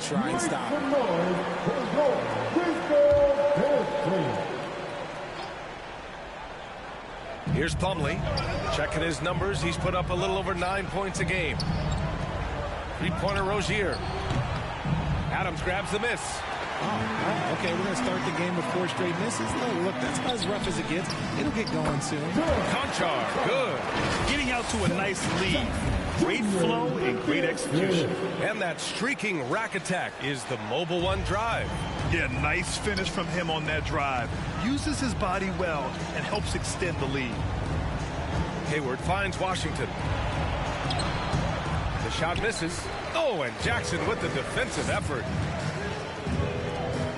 try and stop. Here's Plumlee. Checking his numbers. He's put up a little over 9 points a game. Three-pointer Rozier. Adams grabs the miss. Oh, okay, we're going to start the game with 4 straight misses. Oh, look, that's about as rough as it gets. It'll get going soon. Konchar, good. Getting out to a nice lead. Great flow and great execution. And that streaking rack attack is the Mobile One drive. Yeah, nice finish from him on that drive. Uses his body well and helps extend the lead. Hayward finds Washington. The shot misses. Oh, and Jackson with the defensive effort.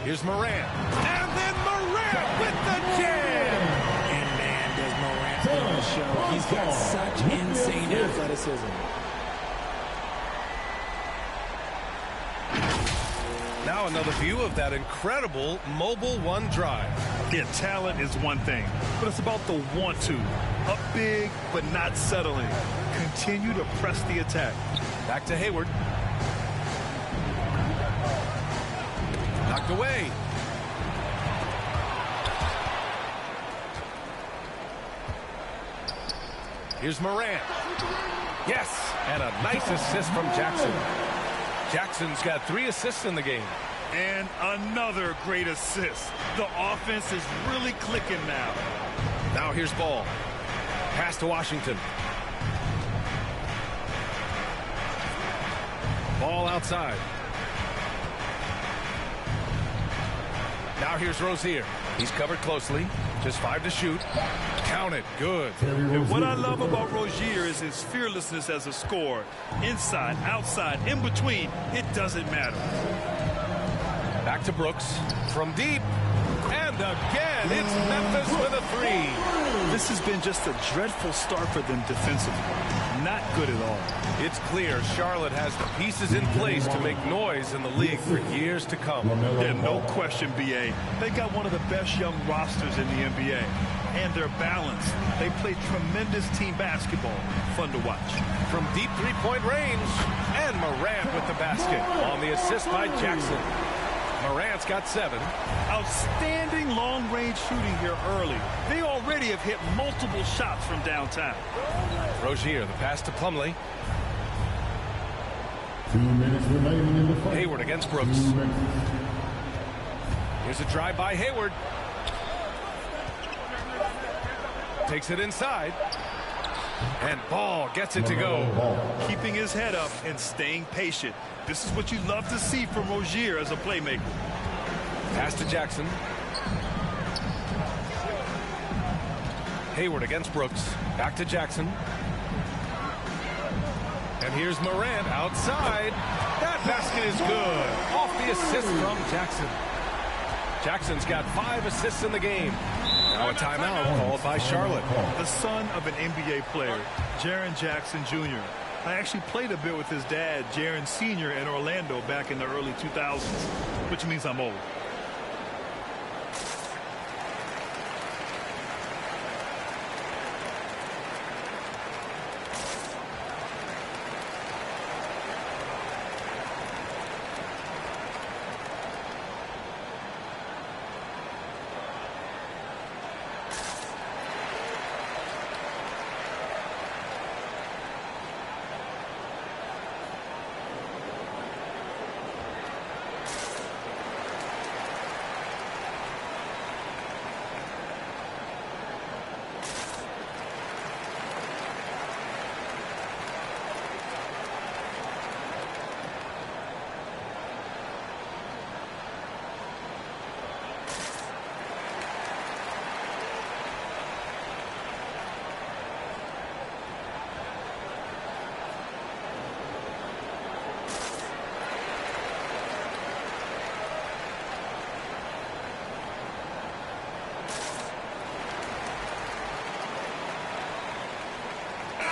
Here's Morant. And then Morant with the jam. And man, does Morant on the show. He's got such insane athleticism. Now another view of that incredible Mobile One drive. Yeah, talent is one thing, but it's about the want to. Up big, but not settling. Continue to press the attack. Back to Hayward. Knocked away. Here's Morant. Yes, and a nice assist from Jackson. Jackson's got 3 assists in the game. And another great assist. The offense is really clicking now. Now here's Ball. Pass to Washington. Ball outside. Now here's Rozier. He's covered closely. Just 5 to shoot. Count it. Good. And what I love about Rozier is his fearlessness as a scorer. Inside, outside, in between, it doesn't matter. Back to Brooks. From deep. And again, it's Memphis with a 3. This has been just a dreadful start for them defensively. Not good at all. It's clear Charlotte has the pieces in place to make noise in the league for years to come. Yeah, no question, B.A. They got one of the best young rosters in the NBA. And they're balanced. They play tremendous team basketball. Fun to watch. From deep three-point range. And Morant with the basket on the assist by Jackson. Morant's got 7. Outstanding long-range shooting here early. They already have hit multiple shots from downtown. Rozier, the pass to Plumlee. 2 minutes remaining in the fight. Hayward against Brooks. Here's a drive by Hayward. Takes it inside. And Ball gets it to go. Keeping his head up and staying patient. This is what you love to see from Rozier as a playmaker. Pass to Jackson. Hayward against Brooks. Back to Jackson. And here's Morant outside. That basket is good. Off the assist from Jackson. Jackson's got 5 assists in the game. Now a timeout called by Charlotte. The son of an NBA player, Jaren Jackson Jr. I actually played a bit with his dad, Jaren Sr. in Orlando back in the early 2000s, which means I'm old.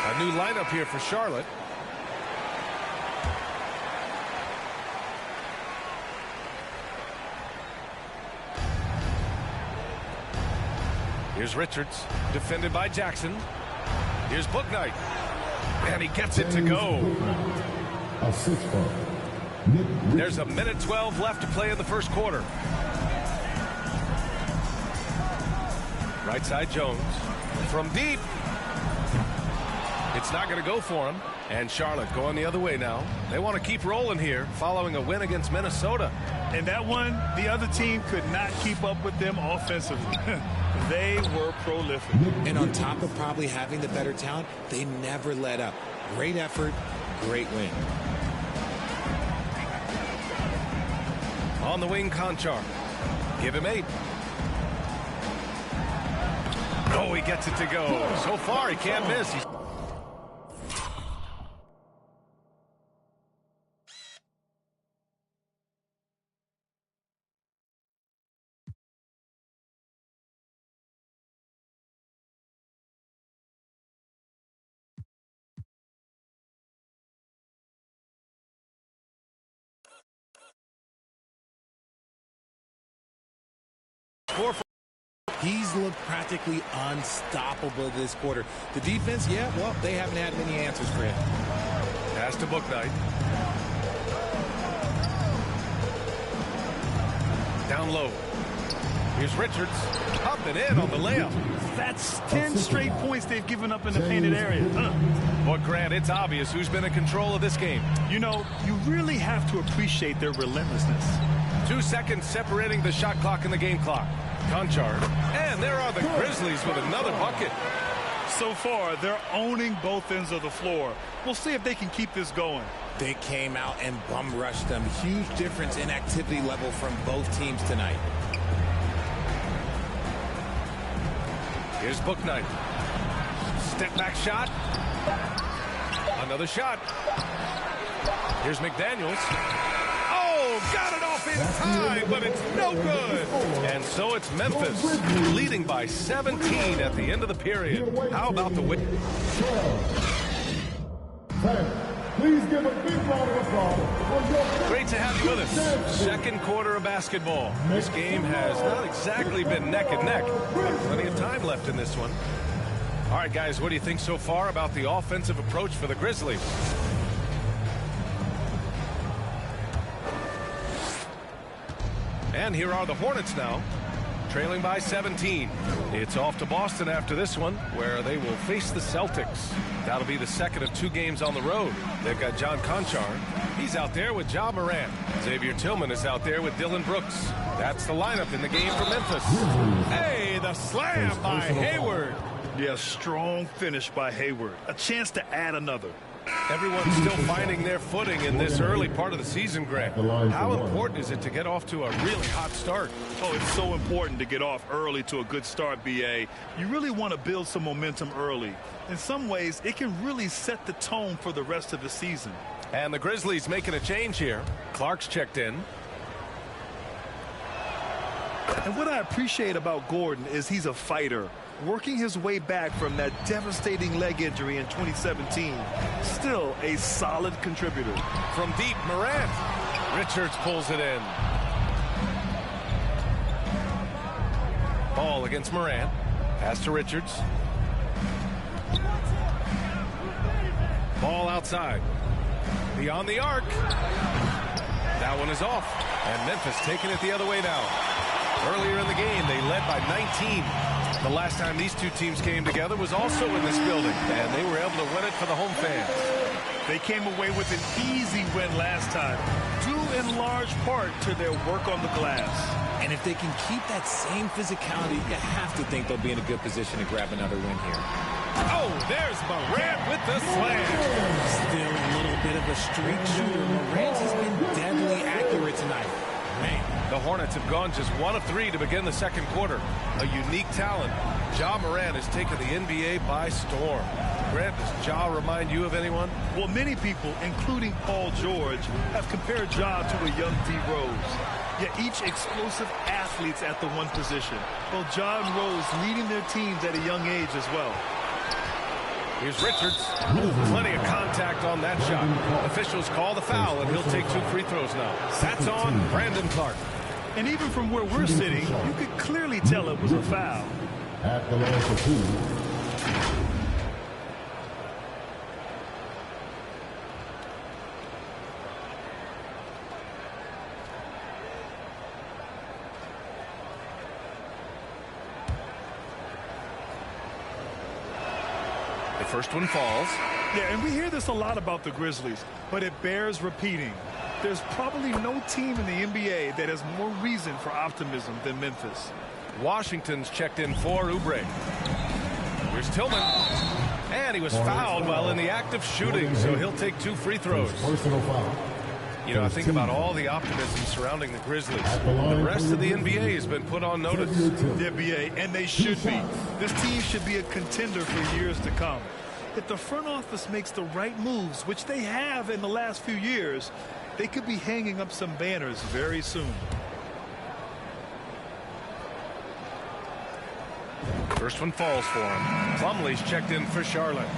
A new lineup here for Charlotte. Here's Richards, defended by Jackson. Here's Bouknight. And he gets it to go. A 6-point. There's a minute 12 left to play in the first quarter. Right side Jones. From deep. It's not going to go for him. And Charlotte going the other way now. They want to keep rolling here following a win against Minnesota. And that one, the other team could not keep up with them offensively. They were prolific. And on top of probably having the better talent, they never let up. Great effort, great win. On the wing, Conchar. Give him 8. Oh, he gets it to go. So far, he can't miss. He's He's looked practically unstoppable this quarter. The defense, yeah, well, they haven't had many answers for him. Pass to Bouknight. Down low. Here's Richards. Up and in on the layup. That's 10 straight points they've given up in the painted area. But Grant, it's obvious who's been in control of this game. You know, you really have to appreciate their relentlessness. 2 seconds separating the shot clock and the game clock. Conchar. And there are the Grizzlies with another bucket. So far, they're owning both ends of the floor. We'll see if they can keep this going. They came out and bum rushed them. Huge difference in activity level from both teams tonight. Here's Bouknight. Step back shot. Another shot. Here's McDaniels. Oh, got it off in time, but it's no good. And so it's Memphis leading by 17 at the end of the period. How about the win? Please give a big round of applause. Great to have you with us. Second quarter of basketball. This game has not exactly been neck and neck, but plenty of time left in this one. All right, guys, what do you think so far about the offensive approach for the Grizzlies? And here are the Hornets now, trailing by 17. It's off to Boston after this one, where they will face the Celtics. That'll be the second of 2 games on the road. They've got John Conchar. He's out there with Ja Morant. Xavier Tillman is out there with Dillon Brooks. That's the lineup in the game for Memphis. Hey, the slam by Hayward. Yeah, strong finish by Hayward. A chance to add another. Everyone's still finding their footing in this early part of the season, Grant. How important is it to get off to a really hot start? Oh, it's so important to get off early to a good start, B.A. You really want to build some momentum early. In some ways, it can really set the tone for the rest of the season. And the Grizzlies making a change here. Clark's checked in. And what I appreciate about Gordon is he's a fighter. Working his way back from that devastating leg injury in 2017. Still a solid contributor. From deep, Morant. Richards pulls it in. Ball against Morant. Pass to Richards. Ball outside. Beyond the arc. That one is off. And Memphis taking it the other way now. Earlier in the game, they led by 19. The last time these two teams came together was also in this building, and they were able to win it for the home fans. They came away with an easy win last time, due in large part to their work on the glass. And if they can keep that same physicality, you have to think they'll be in a good position to grab another win here. Oh, there's Morant with the slam. Still a little bit of a streak shooter. Morant has been deadly accurate tonight. Man. The Hornets have gone just 1 of 3 to begin the second quarter. A unique talent. Ja Morant has taken the NBA by storm. Grant, does Ja remind you of anyone? Well, many people, including Paul George, have compared Ja to a young D. Rose. Yet each explosive athletes at the one position. Both Ja and Rose leading their teams at a young age as well. Here's Richards. Plenty of contact on that shot. Officials call the foul, and he'll take 2 free throws now. That's on Brandon Clark. And even from where we're sitting, you could clearly tell it was a foul. At the line for 2. first one falls. Yeah, and we hear this a lot about the Grizzlies, but it bears repeating. There's probably no team in the NBA that has more reason for optimism than Memphis. Washington's checked in for Oubre. Here's Tillman. And he was fouled while in the act of shooting, so he'll take 2 free throws. Personal foul. You know, I think about all the optimism surrounding the Grizzlies. The rest of the NBA has been put on notice. The NBA, and they should be. This team should be a contender for years to come. If the front office makes the right moves, which they have in the last few years, they could be hanging up some banners very soon. First one falls for him. Plumlee's checked in for Charlotte.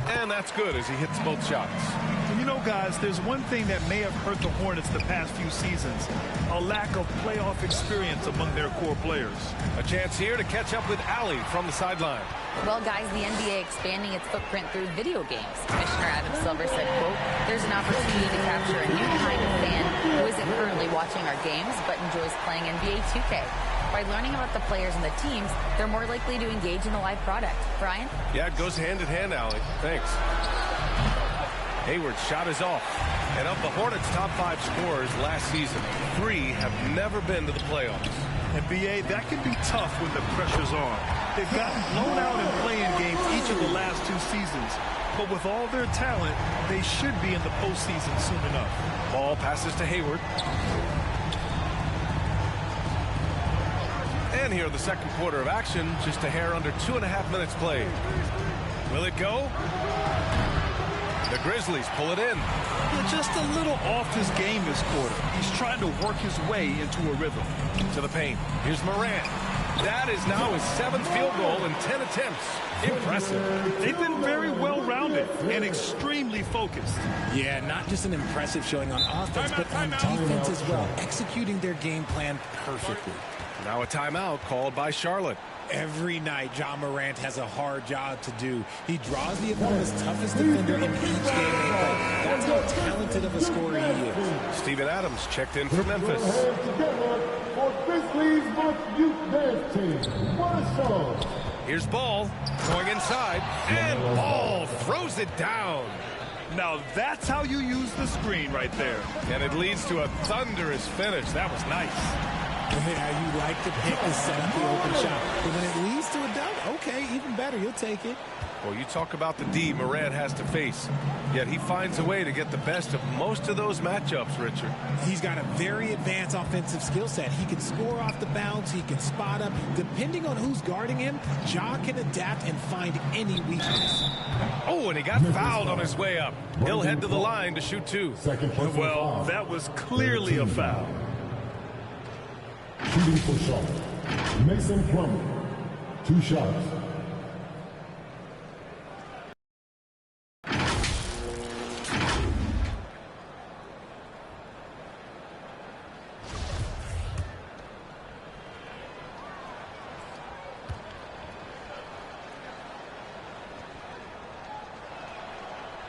And that's good as he hits both shots. And you know, guys, there's one thing that may have hurt the Hornets the past few seasons: a lack of playoff experience among their core players. A chance here to catch up with Allie from the sideline. Well, guys, the NBA expanding its footprint through video games. Commissioner Adam Silver said, quote, "There's an opportunity to capture a new kind of fan who isn't currently watching our games but enjoys playing NBA 2K. By learning about the players and the teams, they're more likely to engage in the live product." Brian? Yeah, it goes hand in hand, Allie. Thanks. Hayward's shot is off. And of the Hornets' top 5 scorers last season, 3 have never been to the playoffs. And BA, that can be tough when the pressure's on. They've gotten blown out in play-in games each of the last 2 seasons. But with all their talent, they should be in the postseason soon enough. Ball passes to Hayward. And here the second quarter of action, just a hair under 2.5 minutes played. Will it go? The Grizzlies pull it in. Yeah, just a little off his game this quarter. He's trying to work his way into a rhythm. To the paint. Here's Morant. That is now his 7th field goal in 10 attempts. Impressive. They've been very well-rounded and extremely focused. Yeah, not just an impressive showing on offense, but on defense as well, executing their game plan perfectly. Now a timeout called by Charlotte. Every night, Ja Morant has a hard job to do. He draws the opponent's toughest defender in each game they play. That's how talented of a scorer he is. Steven Adams checked in for Memphis. Together for Grizzlies Month Youth Dance Team. What a song. Here's Ball going inside, and Ball throws it down. Now that's how you use the screen right there. And it leads to a thunderous finish. That was nice. Yeah, you like to pick to set up the open shot. But when it leads to a dunk, okay, even better. You'll take it. Well, you talk about the D Morant has to face. Yet he finds a way to get the best of most of those matchups, Richard. He's got a very advanced offensive skill set. He can score off the bounce. He can spot up. Depending on who's guarding him, Ja can adapt and find any weakness. Oh, and he got fouled on his way up. He'll head to the line to shoot 2. Well, that was clearly a foul. Shooting for Charlotte, Mason Plumlee. 2 shots.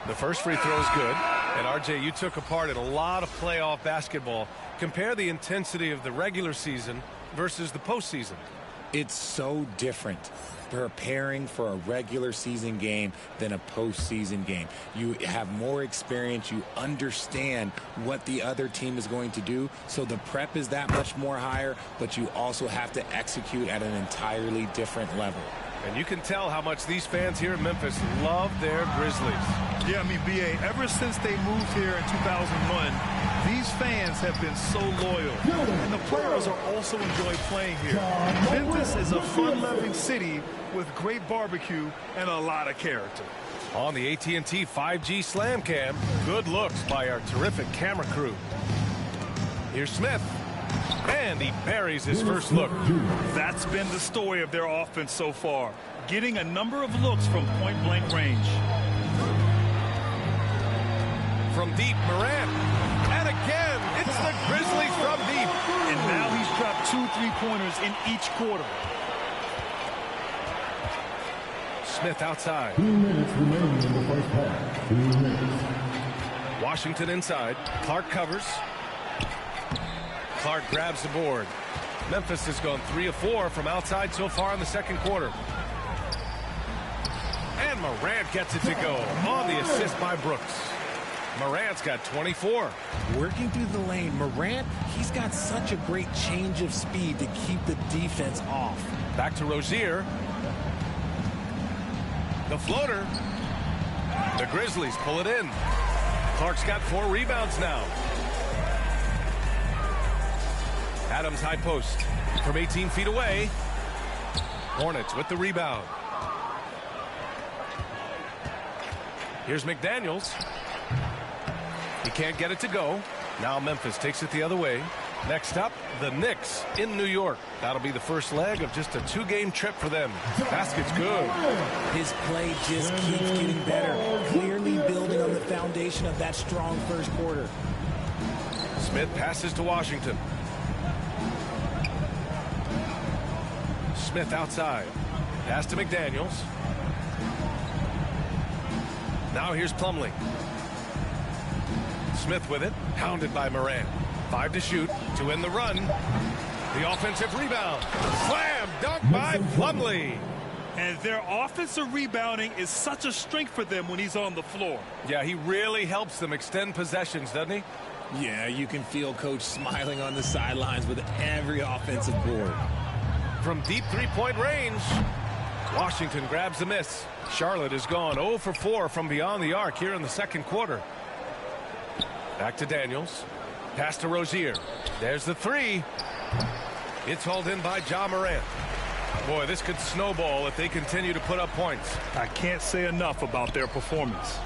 The first free throw is good. And RJ, you took a part in a lot of playoff basketball. Compare the intensity of the regular season versus the postseason. It's so different preparing for a regular season game than a postseason game. You have more experience. You understand what the other team is going to do. So the prep is that much more higher, but you also have to execute at an entirely different level. And you can tell how much these fans here in Memphis love their Grizzlies. Yeah, I mean, BA, ever since they moved here in 2001, these fans have been so loyal. And the players are also enjoy playing here. Memphis is a fun-loving city with great barbecue and a lot of character. On the AT&T 5G Slam Cam, good looks by our terrific camera crew. Here's Smith. And he buries his first look. That's been the story of their offense so far, getting a number of looks from point-blank range. From deep, Morant. And again, it's the Grizzlies from deep. And now he's dropped 2 3-pointers in each quarter. Smith outside. 3 minutes remaining in the first half. 3 minutes. Washington inside. Clark covers. Clark grabs the board. Memphis has gone 3 of 4 from outside so far in the second quarter. And Morant gets it to go on the assist by Brooks. Morant's got 24. Working through the lane, Morant, he's got such a great change of speed to keep the defense off. Back to Rozier. The floater. The Grizzlies pull it in. Clark's got 4 rebounds now. Adams high post from 18 feet away. Hornets with the rebound. Here's McDaniels. He can't get it to go. Now Memphis takes it the other way. Next up, the Knicks in New York. That'll be the first leg of just a 2-game trip for them. Basket's good. His play just keeps getting better, clearly building on the foundation of that strong first quarter. Smith passes to Washington. Smith outside. Pass to McDaniels. Now here's Plumlee. Smith with it, hounded by Morant. 5 to shoot to end the run. The offensive rebound. Slam dunk by Plumlee. And their offensive rebounding is such a strength for them when he's on the floor. Yeah, he really helps them extend possessions, doesn't he? Yeah, you can feel Coach smiling on the sidelines with every offensive board. From deep three-point range, Washington grabs the miss. Charlotte has gone 0 for 4 from beyond the arc here in the second quarter. Back to Daniels. Pass to Rozier. There's the 3. It's hauled in by Ja Morant. Boy, this could snowball if they continue to put up points. I can't say enough about their performance.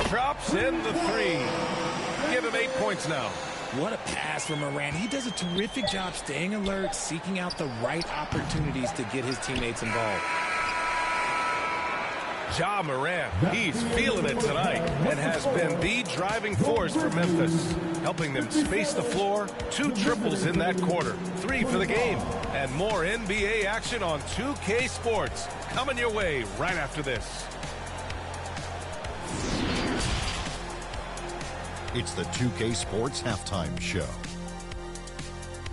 Drops in the 3. Give him 8 points now. What a pass from Morant. He does a terrific job staying alert, seeking out the right opportunities to get his teammates involved. Ja Morant, he's feeling it tonight and has been the driving force for Memphis, helping them space the floor. 2 triples in that quarter, 3 for the game, and more NBA action on 2K Sports coming your way right after this. It's the 2K Sports Halftime Show.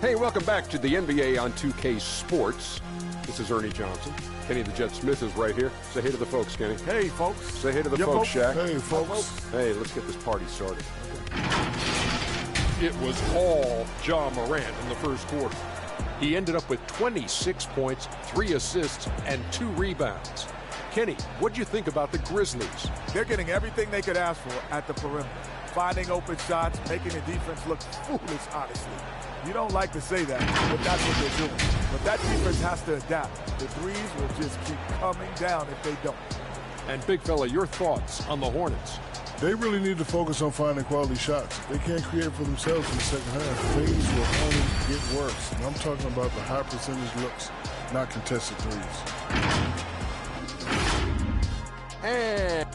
Hey, welcome back to the NBA on 2K Sports. This is Ernie Johnson. Kenny the Jet Smith is right here. Say hey to the folks, Kenny. Hey, folks. Say hey to the folks, Shaq. Hey, folks. Hey, let's get this party started. It was all Ja Morant in the first quarter. He ended up with 26 points, 3 assists, and 2 rebounds. Kenny, what do you think about the Grizzlies? They're getting everything they could ask for at the perimeter. Finding open shots, making the defense look foolish, honestly. You don't like to say that, but that's what they're doing. But that defense has to adapt. The threes will just keep coming down if they don't. And Big Fella, your thoughts on the Hornets? They really need to focus on finding quality shots. If they can't create for themselves in the second half, things will only get worse. And I'm talking about the high percentage looks, not contested threes. And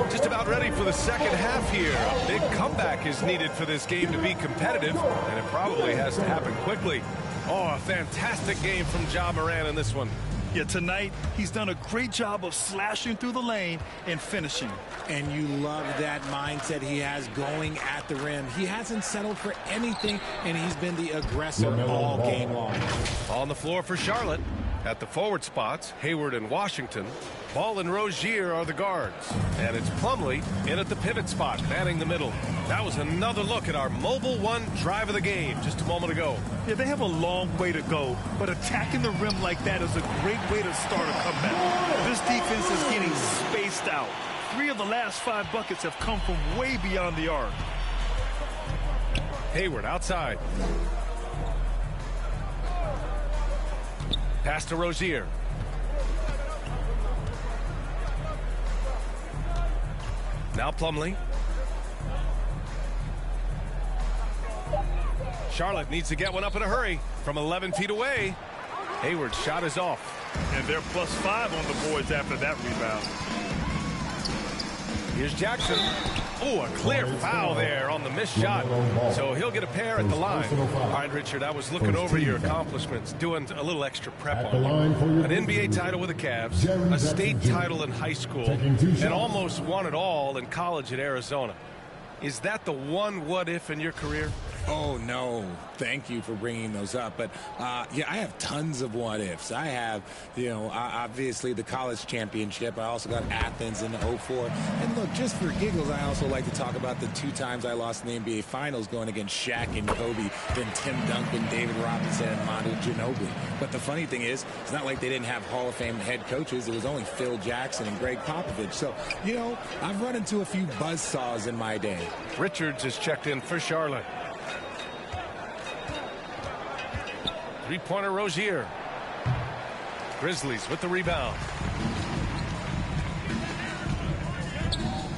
Just about ready for the second half here. A big comeback is needed for this game to be competitive, and it probably has to happen quickly. Oh, a fantastic game from Ja Morant in this one. Yeah, tonight he's done a great job of slashing through the lane and finishing. And you love that mindset he has going at the rim. He hasn't settled for anything, and he's been the aggressor all game long. On the floor for Charlotte. At the forward spots, Hayward and Washington. Ball and Rozier are the guards. And it's Plumlee in at the pivot spot, manning the middle. That was another look at our Mobile One drive of the game just a moment ago. Yeah, they have a long way to go, but attacking the rim like that is a great way to start a comeback. This defense is getting spaced out. 3 of the last 5 buckets have come from way beyond the arc. Hayward outside. Pass to Rozier. Now Plumlee. Charlotte needs to get one up in a hurry from 11 feet away. Hayward's shot is off. And they're +5 on the boards after that rebound. Here's Jackson. Oh, a clear foul there on the missed shot. So he'll get a pair at the line. All right, Richard, I was looking over your accomplishments, doing a little extra prep on you. An NBA title with the Cavs, a state title in high school, and almost won it all in college at Arizona. Is that the one what-if in your career? Oh, no. Thank you for bringing those up. But, yeah, I have tons of what-ifs. I have, obviously the college championship. I also got Athens in '04. And, look, just for giggles, I also like to talk about the 2 times I lost in the NBA Finals going against Shaq and Kobe, then Tim Duncan, David Robinson, and Manu Ginobili. But the funny thing is, it's not like they didn't have Hall of Fame head coaches. It was only Phil Jackson and Greg Popovich. So, I've run into a few buzzsaws in my day. Richards is checked in for Charlotte. Three-pointer Rozier. Grizzlies with the rebound.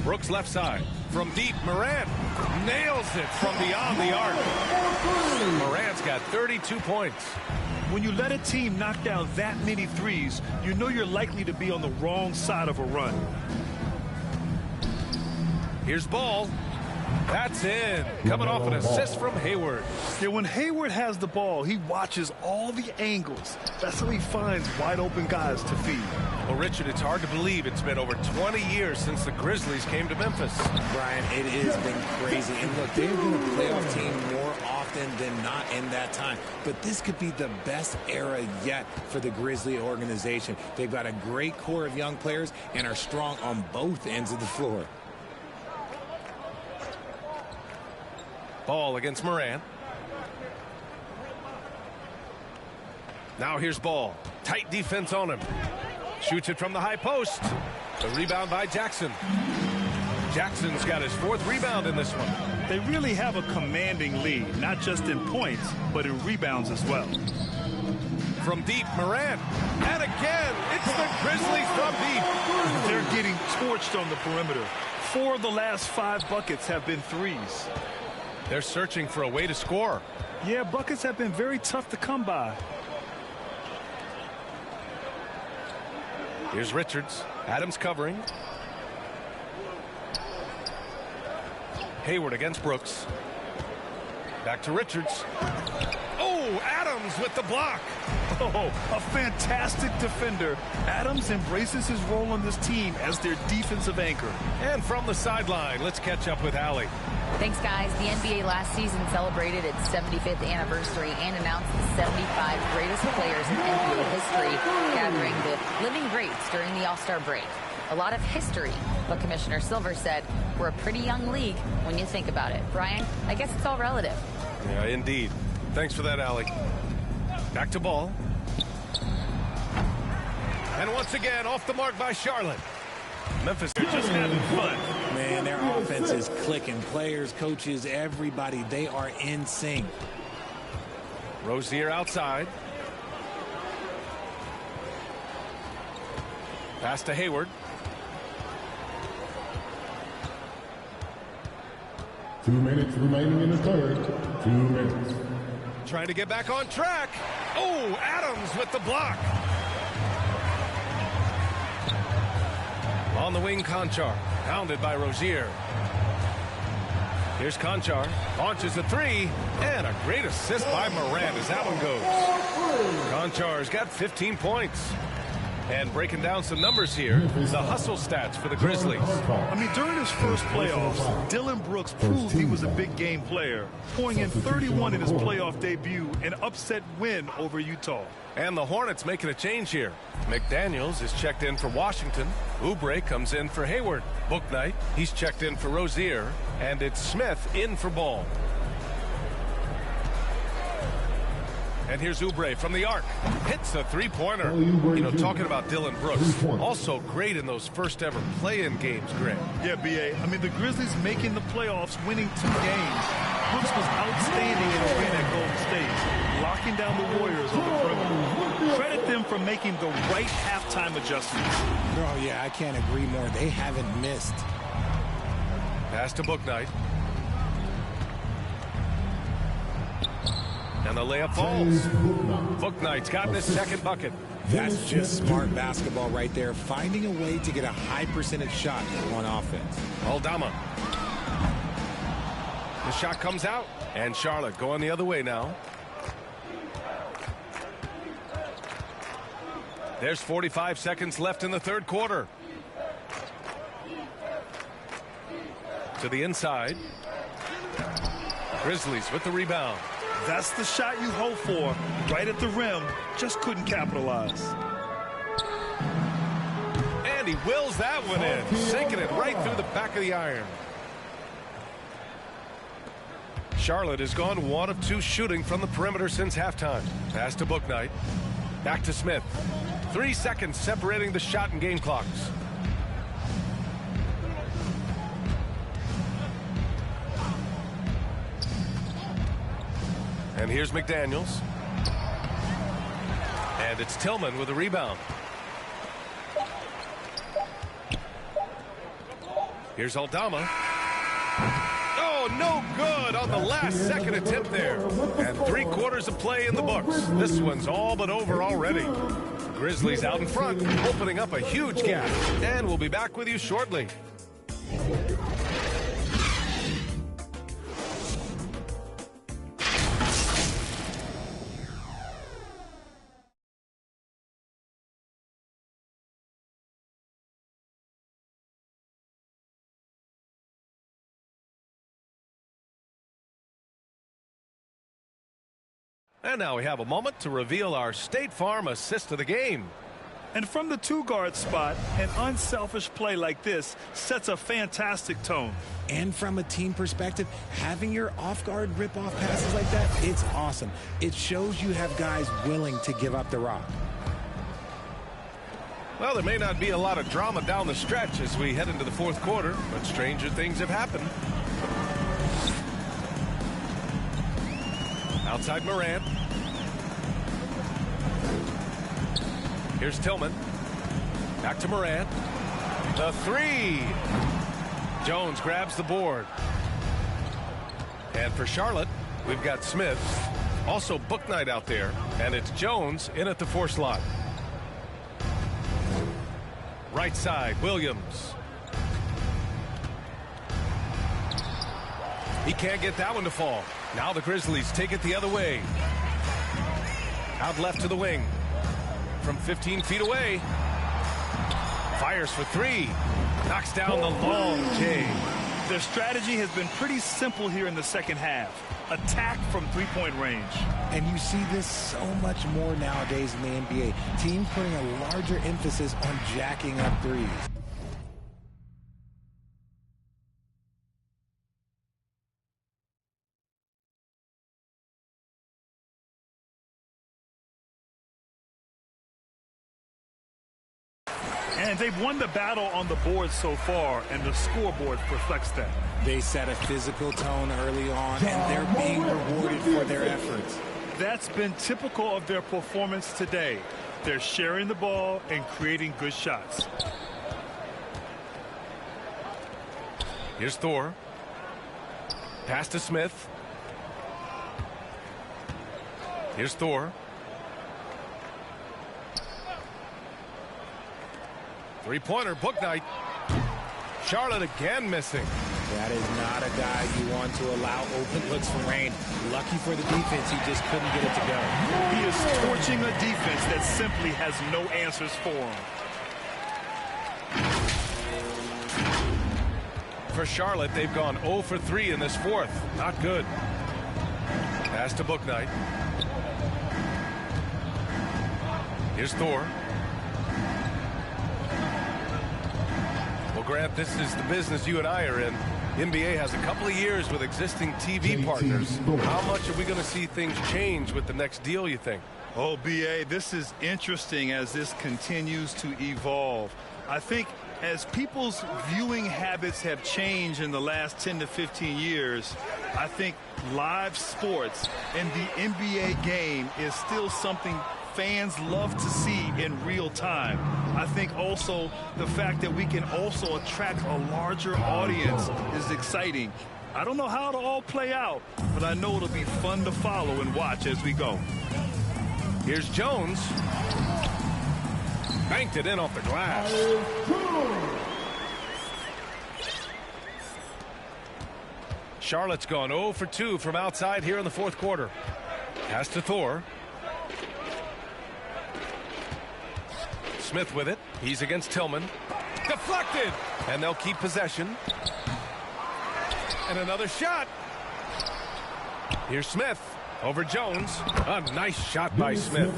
Brooks left side. From deep, Morant nails it from beyond the arc. Morant's got 32 points. When you let a team knock down that many threes, you know you're likely to be on the wrong side of a run. Here's Ball. That's in. Coming off an assist from Hayward. Yeah, when Hayward has the ball, he watches all the angles. That's how he finds wide open guys to feed. Well, Richard, it's hard to believe it's been over 20 years since the Grizzlies came to Memphis. Brian, it has been crazy. And look, they've been a playoff team more often than not in that time. But this could be the best era yet for the Grizzly organization. They've got a great core of young players and are strong on both ends of the floor. Ball against Morant. Now here's Ball. Tight defense on him. Shoots it from the high post. The rebound by Jackson. Jackson's got his 4th rebound in this one. They really have a commanding lead, not just in points, but in rebounds as well. From deep, Morant. And again, it's the Grizzlies from deep. They're getting torched on the perimeter. 4 of the last 5 buckets have been threes. They're searching for a way to score. Yeah, buckets have been very tough to come by. Here's Richards. Adams covering. Hayward against Brooks. Back to Richards. Oh, Adams with the block. Oh, a fantastic defender. Adams embraces his role on this team as their defensive anchor. And from the sideline, let's catch up with Allie. Thanks, guys. The NBA last season celebrated its 75th anniversary and announced the 75 greatest players in NBA history, gathering the living greats during the All-Star break. A lot of history, but Commissioner Silver said we're a pretty young league when you think about it. Brian, I guess it's all relative. Yeah, indeed. Thanks for that, Allie. Back to Ball. And once again, off the mark by Charlotte. Memphis, they're just having fun. Man, their offense is clicking. Players, coaches, everybody, they are in sync. Rozier outside. Pass to Hayward. 2 minutes remaining in the third. 2 minutes. Trying to get back on track. Oh, Adams with the block. On the wing, Conchar. Pounded by Rozier. Here's Conchar. Launches a 3. And a great assist by Morant as that one goes. Conchar's got 15 points. And breaking down some numbers here, the hustle stats for the Grizzlies. I mean, during his first playoffs, Dillon Brooks proved he was a big game player, pouring in 31 in his playoff debut, an upset win over Utah. And the Hornets making a change here. McDaniels is checked in for Washington. Oubre comes in for Hayward. Bouknight, he's checked in for Rozier. And it's Smith in for Ball. And here's Oubre from the arc. Hits a three-pointer. Talking about Dillon Brooks. Also great in those first-ever play-in games, Greg. Yeah, B.A. I mean, the Grizzlies making the playoffs, winning 2 games. Brooks was outstanding in a win at Golden State, locking down the Warriors on the perimeter. Credit them for making the right halftime adjustments. Oh, yeah, I can't agree more. They haven't missed. Pass to Bouknight. And the layup falls. Bouknight's gotten his second bucket. That's just smart basketball right there, finding a way to get a high percentage shot on offense. Aldama. The shot comes out, and Charlotte going the other way now. There's 45 seconds left in the third quarter. To the inside. Grizzlies with the rebound. That's the shot you hope for. Right at the rim. Just couldn't capitalize. And he wills that one in. Sinking it right through the back of the iron. Charlotte has gone 1 of 2 shooting from the perimeter since halftime. Pass to Bouknight. Back to Smith. 3 seconds separating the shot and game clocks. And here's McDaniels. And it's Tillman with a rebound. Here's Aldama. Oh, no good on the last second attempt there. And 3 quarters of play in the books. This one's all but over already. Grizzlies out in front, opening up a huge gap. And we'll be back with you shortly. And now we have a moment to reveal our State Farm assist of the game. And from the 2-guard spot, an unselfish play like this sets a fantastic tone. And from a team perspective, having your off-guard rip-off passes like that, it's awesome. It shows you have guys willing to give up the rock. Well, there may not be a lot of drama down the stretch as we head into the fourth quarter, but stranger things have happened. Outside Morant. Here's Tillman. Back to Morant. The 3. Jones grabs the board. And for Charlotte, we've got Smith. Also Bouknight out there. And it's Jones in at the 4 slot. Right side, Williams. He can't get that one to fall. Now the Grizzlies take it the other way. Out left to the wing. From 15 feet away. Fires for 3. Knocks down the long J. Their strategy has been pretty simple here in the second half. Attack from 3-point range. And you see this so much more nowadays in the NBA. Teams putting a larger emphasis on jacking up threes. And they've won the battle on the board so far, and the scoreboard reflects that. They set a physical tone early on, and they're being rewarded for their efforts. That's been typical of their performance today. They're sharing the ball and creating good shots. Here's Thor. Pass to Smith. Here's Thor. Three-pointer, Bouknight. Charlotte again missing. That is not a guy you want to allow open looks from Rain. Lucky for the defense, he just couldn't get it to go. He is torching a defense that simply has no answers for him. For Charlotte, they've gone 0 for 3 in this fourth. Not good. Pass to Bouknight. Here's Thor. Grant, this is the business you and I are in. NBA has a couple of years with existing TV partners. How much are we going to see things change with the next deal, you think? Oh, B.A., this is interesting as this continues to evolve. I think as people's viewing habits have changed in the last 10 to 15 years, I think live sports and the NBA game is still something fans love to see in real time. I think also the fact that we can also attract a larger audience is exciting. I don't know how it'll all play out, but I know it'll be fun to follow and watch as we go. Here's Jones. Banked it in off the glass. Charlotte's gone 0 for 2 from outside here in the fourth quarter. Pass to Thor. Smith with it. He's against Tillman. Deflected. And they'll keep possession. And another shot. Here's Smith over Jones. A nice shot by Smith.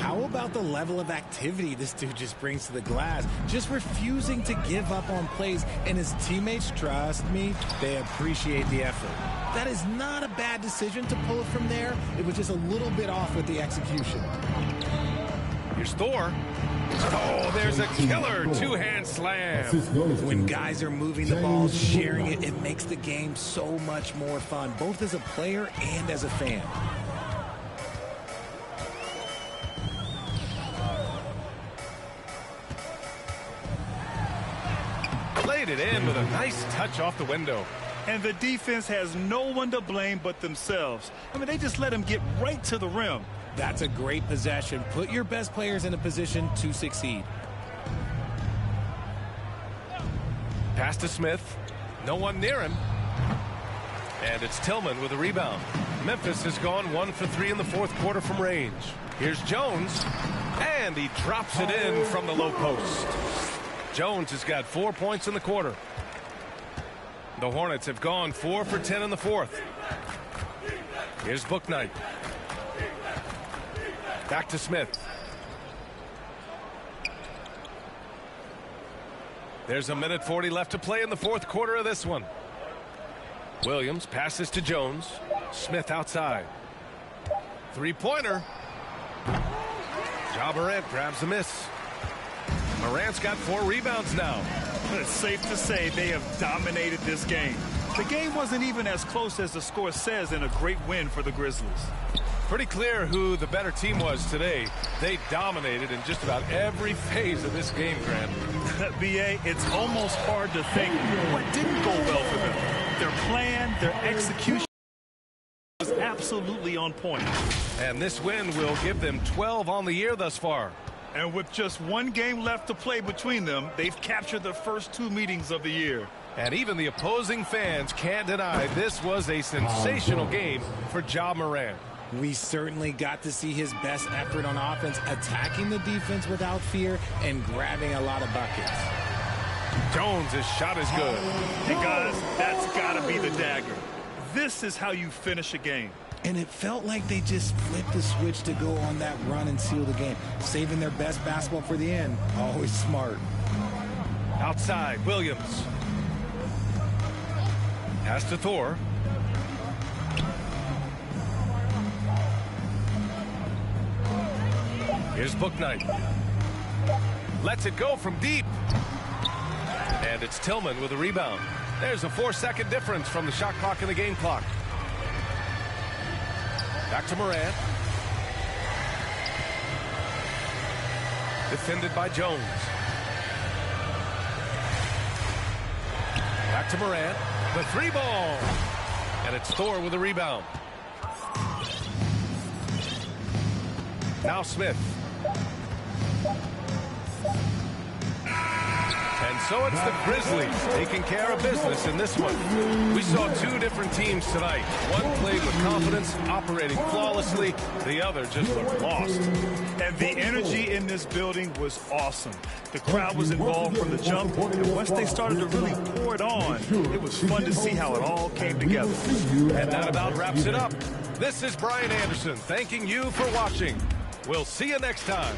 How about the level of activity this dude just brings to the glass? Just refusing to give up on plays, and his teammates, trust me, they appreciate the effort. That is not a bad decision to pull it from there. It was just a little bit off with the execution. Here's Thor. Oh, there's a killer two-hand slam. When guys are moving the ball, sharing it, it makes the game so much more fun, both as a player and as a fan. Played it in with a nice touch off the window. And the defense has no one to blame but themselves. I mean, they just let him get right to the rim. That's a great possession. Put your best players in a position to succeed. Pass to Smith. No one near him. And it's Tillman with a rebound. Memphis has gone 1 for 3 in the fourth quarter from range. Here's Jones. And he drops it in from the low post. Jones has got 4 points in the quarter. The Hornets have gone 4 for 10 in the fourth. Here's Bouknight. Back to Smith. There's a minute 40 left to play in the fourth quarter of this one. Williams passes to Jones. Smith outside. Three-pointer. Ja Morant grabs the miss. Morant's got 4 rebounds now. It's safe to say they have dominated this game. The game wasn't even as close as the score says in a great win for the Grizzlies. Pretty clear who the better team was today. They dominated in just about every phase of this game, Grant. B.A., it's almost hard to think what didn't go well for them. Their plan, their execution was absolutely on point. And this win will give them 12 on the year thus far. And with just 1 game left to play between them, they've captured the first 2 meetings of the year. And even the opposing fans can't deny this was a sensational game for Ja Morant. We certainly got to see his best effort on offense, attacking the defense without fear and grabbing a lot of buckets. Jones' shot is good. Hey, guys, that's got to be the dagger. This is how you finish a game. And it felt like they just flipped the switch to go on that run and seal the game, saving their best basketball for the end. Always smart. Outside, Williams. Pass to Thor. Here's Bouknight. Lets it go from deep. And it's Tillman with a rebound. There's a 4-second difference from the shot clock and the game clock. Back to Morant. Defended by Jones. Back to Morant. The 3-ball. And it's Thor with a rebound. Now Smith. And so it's the Grizzlies taking care of business in this one. We saw 2 different teams tonight. One played with confidence, operating flawlessly. The other just looked lost. And the energy in this building was awesome. The crowd was involved from the jump, and once they started to really pour it on, it was fun to see how it all came together. And that about wraps it up. This is Brian Anderson thanking you for watching. We'll see you next time.